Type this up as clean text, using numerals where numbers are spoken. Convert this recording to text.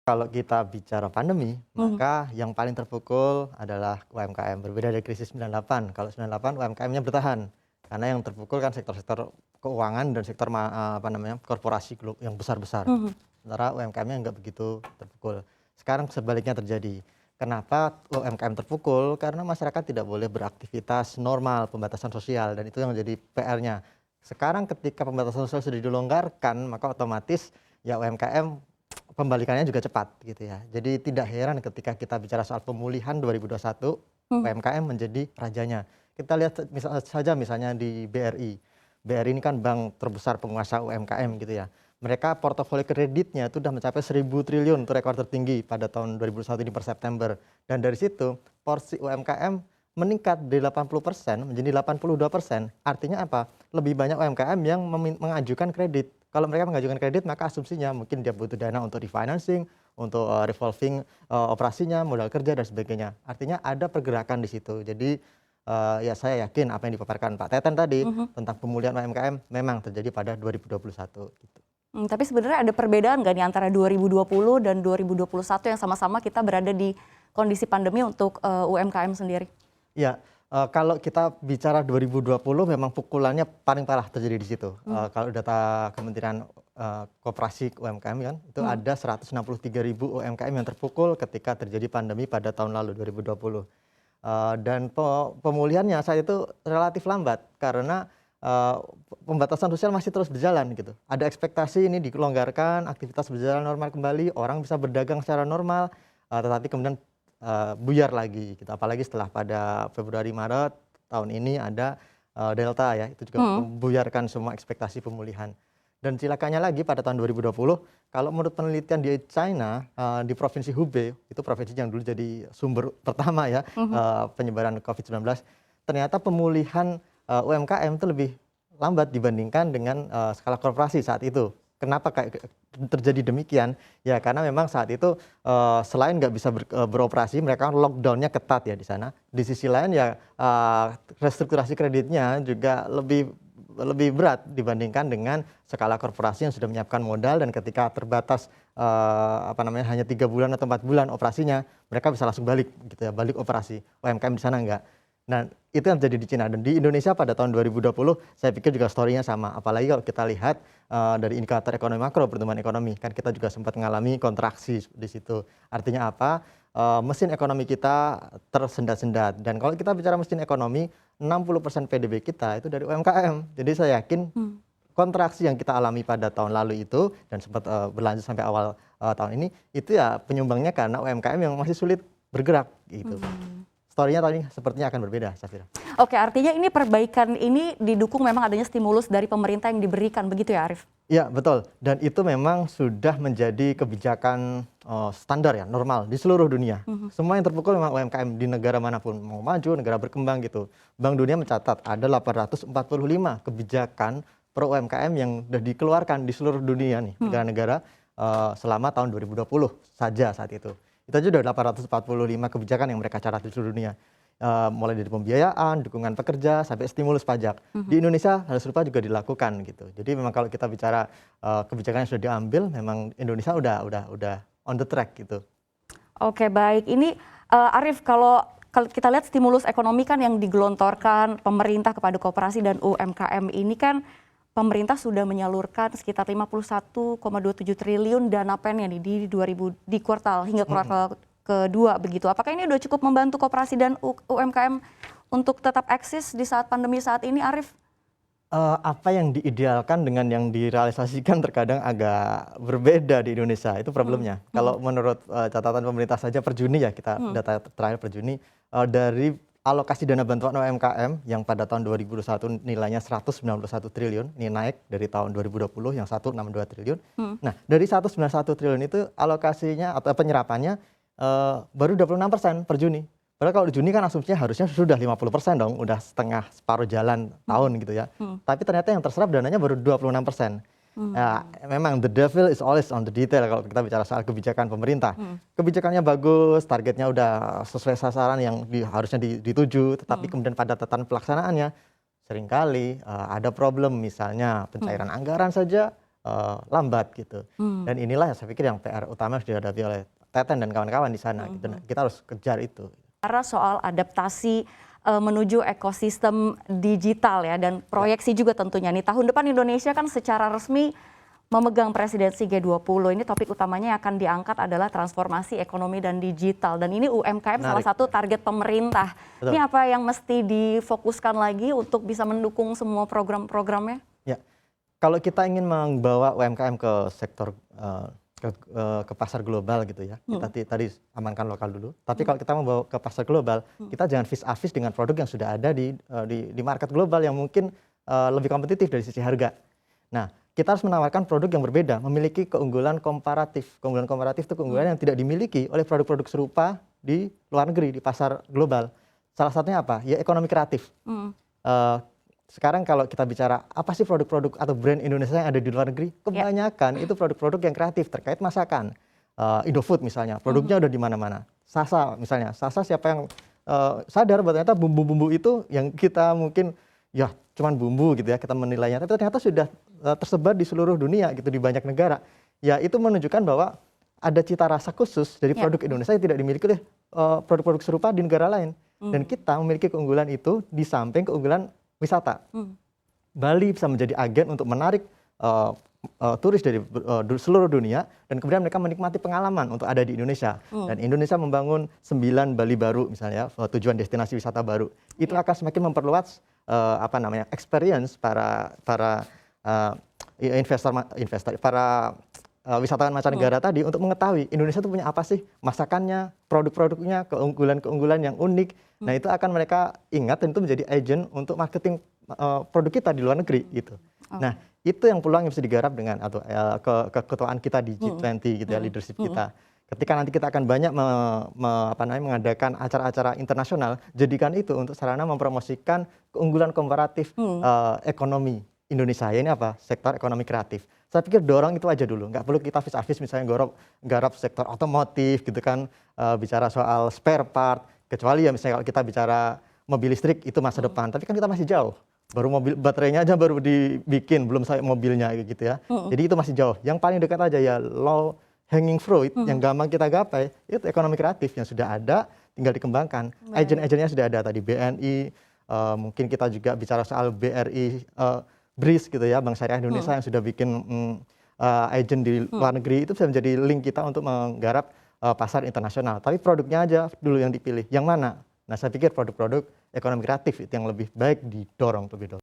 Kalau kita bicara pandemi, Mhm. maka yang paling terpukul adalah UMKM. Berbeda dari krisis 98. Kalau 98 UMKM-nya bertahan. Karena yang terpukul kan sektor-sektor keuangan dan sektor korporasi yang besar-besar. Mhm. Sementara UMKM-nya nggak begitu terpukul. Sekarang sebaliknya terjadi. Kenapa UMKM terpukul? Karena masyarakat tidak boleh beraktivitas normal, pembatasan sosial, dan itu yang menjadi PR-nya. Sekarang ketika pembatasan sosial sudah dilonggarkan, maka otomatis ya UMKM pembalikannya juga cepat gitu ya. Jadi tidak heran ketika kita bicara soal pemulihan 2021, Mhm. UMKM menjadi rajanya. Kita lihat misalnya di BRI. BRI ini kan bank terbesar penguasa UMKM gitu ya. Mereka portofolio kreditnya itu sudah mencapai 1.000 triliun, itu rekor tertinggi pada tahun 2021 ini per September. Dan dari situ porsi UMKM meningkat dari 80% menjadi 82%. Artinya apa? Lebih banyak UMKM yang mengajukan kredit. Kalau mereka mengajukan kredit, maka asumsinya mungkin dia butuh dana untuk refinancing, untuk revolving operasinya, modal kerja dan sebagainya. Artinya ada pergerakan di situ. Jadi ya saya yakin apa yang dipaparkan Pak Teten tadi Mhm. tentang pemulihan UMKM memang terjadi pada 2021 gitu. Tapi sebenarnya ada perbedaan nggak nih antara 2020 dan 2021 yang sama-sama kita berada di kondisi pandemi untuk UMKM sendiri? Ya, kalau kita bicara 2020 memang pukulannya paling parah terjadi di situ. Mhm. Kalau data Kementerian Koperasi UMKM kan, itu Mhm. ada 163.000 UMKM yang terpukul ketika terjadi pandemi pada tahun lalu 2020. Dan pemulihannya saat itu relatif lambat karena eee, pembatasan sosial masih terus berjalan gitu. Ada ekspektasi ini dilonggarkan, aktivitas berjalan normal kembali, orang bisa berdagang secara normal, tetapi kemudian buyar lagi gitu. Apalagi setelah pada Februari Maret tahun ini ada Delta ya, itu juga Mhm. membuyarkan semua ekspektasi pemulihan. Dan cilakanya lagi pada tahun 2020, kalau menurut penelitian di China, di provinsi Hubei, itu provinsi yang dulu jadi sumber pertama ya Mhm. penyebaran COVID-19, ternyata pemulihan UMKM itu lebih lambat dibandingkan dengan skala korporasi saat itu. Kenapa terjadi demikian? Ya karena memang saat itu selain nggak bisa beroperasi, mereka lockdown-nya ketat ya di sana. Di sisi lain ya restrukturasi kreditnya juga lebih berat dibandingkan dengan skala korporasi yang sudah menyiapkan modal dan ketika terbatas hanya 3 bulan atau 4 bulan operasinya, mereka bisa langsung balik gitu ya, balik operasi. UMKM di sana enggak. Nah, itu yang terjadi di Cina dan di Indonesia pada tahun 2020 saya pikir juga story-nya sama. Apalagi kalau kita lihat dari indikator ekonomi makro pertumbuhan ekonomi, kan kita juga sempat mengalami kontraksi di situ. Artinya apa? Mesin ekonomi kita tersendat-sendat dan kalau kita bicara mesin ekonomi 60% PDB kita itu dari UMKM. Jadi saya yakin Mhm. kontraksi yang kita alami pada tahun lalu itu dan sempat berlanjut sampai awal tahun ini itu ya penyumbangnya karena UMKM yang masih sulit bergerak gitu. Mhm. Story-nya tahun ini sepertinya akan berbeda, Safira. Oke, artinya ini perbaikan ini didukung memang adanya stimulus dari pemerintah yang diberikan, begitu ya, Arif? Iya betul, dan itu memang sudah menjadi kebijakan standar ya, normal di seluruh dunia. Mhm. Semua yang terpukul memang UMKM di negara manapun, mau maju, negara berkembang gitu. Bank Dunia mencatat ada 845 kebijakan pro UMKM yang sudah dikeluarkan di seluruh dunia nih, Mhm. negara-negara selama tahun 2020 saja saat itu. Itu aja udah 845 kebijakan yang mereka catat di seluruh dunia. Mulai dari pembiayaan, dukungan pekerja, sampai stimulus pajak. Mhm. Di Indonesia hal serupa juga dilakukan gitu. Jadi memang kalau kita bicara kebijakan yang sudah diambil, memang Indonesia udah on the track gitu. Oke, baik. Ini Arif, kalau kita lihat stimulus ekonomi kan yang digelontorkan pemerintah kepada koperasi dan UMKM ini kan pemerintah sudah menyalurkan sekitar 51,27 triliun dana PEN ya di kuartal hingga kuartal kedua begitu. Apakah ini sudah cukup membantu koperasi dan UMKM untuk tetap eksis di saat pandemi saat ini, Arif? Apa yang diidealkan dengan yang direalisasikan terkadang agak berbeda di Indonesia, itu Mhm. problemnya. Mhm. Kalau menurut catatan pemerintah saja per Juni ya, kita Mhm. data terakhir per Juni, dari alokasi dana bantuan UMKM yang pada tahun 2021 nilainya 191 triliun, ini naik dari tahun 2020 yang 162 triliun. Mhm. Nah, dari 191 triliun itu alokasinya atau penyerapannya baru 26% per Juni. Padahal kalau di Juni kan asumsinya harusnya sudah 50% dong, udah separuh jalan tahun gitu ya. Mhm. Tapi ternyata yang terserap dananya baru 26%. Ya, Mhm. memang the devil is always on the detail kalau kita bicara soal kebijakan pemerintah. Mhm. Kebijakannya bagus, targetnya udah sesuai sasaran yang harusnya dituju, tetapi Mhm. kemudian pada tatanan pelaksanaannya seringkali ada problem, misalnya Mhm. pencairan anggaran saja lambat gitu. Dan inilah saya pikir yang PR utama harus dihadapi oleh Teten dan kawan-kawan di sana gitu. Nah, kita harus kejar itu. Karena soal adaptasi menuju ekosistem digital ya, dan proyeksi juga tentunya nih tahun depan Indonesia kan secara resmi memegang presidensi G20. Ini topik utamanya yang akan diangkat adalah transformasi ekonomi dan digital, dan ini UMKM salah satu target pemerintah. Betul. Ini apa yang mesti difokuskan lagi untuk bisa mendukung semua program-programnya? Ya, kalau kita ingin membawa UMKM ke sektor ke pasar global gitu ya, kita tadi amankan lokal dulu. Tapi kalau kita membawa ke pasar global, kita jangan vis a vis dengan produk yang sudah ada di market global yang mungkin lebih kompetitif dari sisi harga. Nah, kita harus menawarkan produk yang berbeda, memiliki keunggulan komparatif. Keunggulan komparatif itu keunggulan yang tidak dimiliki oleh produk-produk serupa di luar negeri, di pasar global. Salah satunya apa? Ya ekonomi kreatif. Sekarang kalau kita bicara apa sih produk-produk atau brand Indonesia yang ada di luar negeri, kebanyakan itu produk-produk yang kreatif terkait masakan. Indofood misalnya, produknya udah di mana-mana. Sasa misalnya, Sasa siapa yang sadar bahwa ternyata bumbu-bumbu itu yang kita mungkin ya cuman bumbu gitu ya kita menilainya, tapi ternyata sudah tersebar di seluruh dunia gitu, di banyak negara. Ya itu menunjukkan bahwa ada cita rasa khusus dari produk Indonesia yang tidak dimiliki oleh produk-produk serupa di negara lain. Dan kita memiliki keunggulan itu di samping keunggulan wisata. Bali bisa menjadi agen untuk menarik turis dari seluruh dunia, dan kemudian mereka menikmati pengalaman untuk ada di Indonesia. Dan Indonesia membangun 9 Bali baru misalnya, tujuan destinasi wisata baru. Itu akan semakin memperluas experience para investor, para wisatawan mancanegara tadi untuk mengetahui Indonesia itu punya apa sih, masakannya, produk-produknya, keunggulan-keunggulan yang unik. Nah, itu akan mereka ingat dan itu menjadi agent untuk marketing produk kita di luar negeri gitu. Nah, itu yang peluang yang bisa digarap dengan atau keketuaan kita di G20 gitu ya, leadership kita. Ketika nanti kita akan banyak mengadakan acara-acara internasional, jadikan itu untuk sarana mempromosikan keunggulan komparatif ekonomi Indonesia. Ya, ini apa? Sektor ekonomi kreatif. Saya pikir dorong itu aja dulu, nggak perlu kita vis-a-vis misalnya garap sektor otomotif gitu kan, bicara soal spare part, kecuali ya misalnya kalau kita bicara mobil listrik itu masa depan, tapi kan kita masih jauh. Baru mobil baterainya aja baru dibikin, belum saya mobilnya gitu ya. Jadi itu masih jauh. Yang paling dekat aja ya low hanging fruit yang gampang kita gapai itu ekonomi kreatif yang sudah ada, tinggal dikembangkan. Agent-agentnya sudah ada tadi, BNI, mungkin kita juga bicara soal BRI, BRIS gitu ya, Bank Syariah Indonesia yang sudah bikin agent di luar negeri, itu bisa menjadi link kita untuk menggarap pasar internasional. Tapi produknya aja dulu yang dipilih. Yang mana? Nah, saya pikir produk-produk ekonomi kreatif itu yang lebih baik didorong lebih dulu.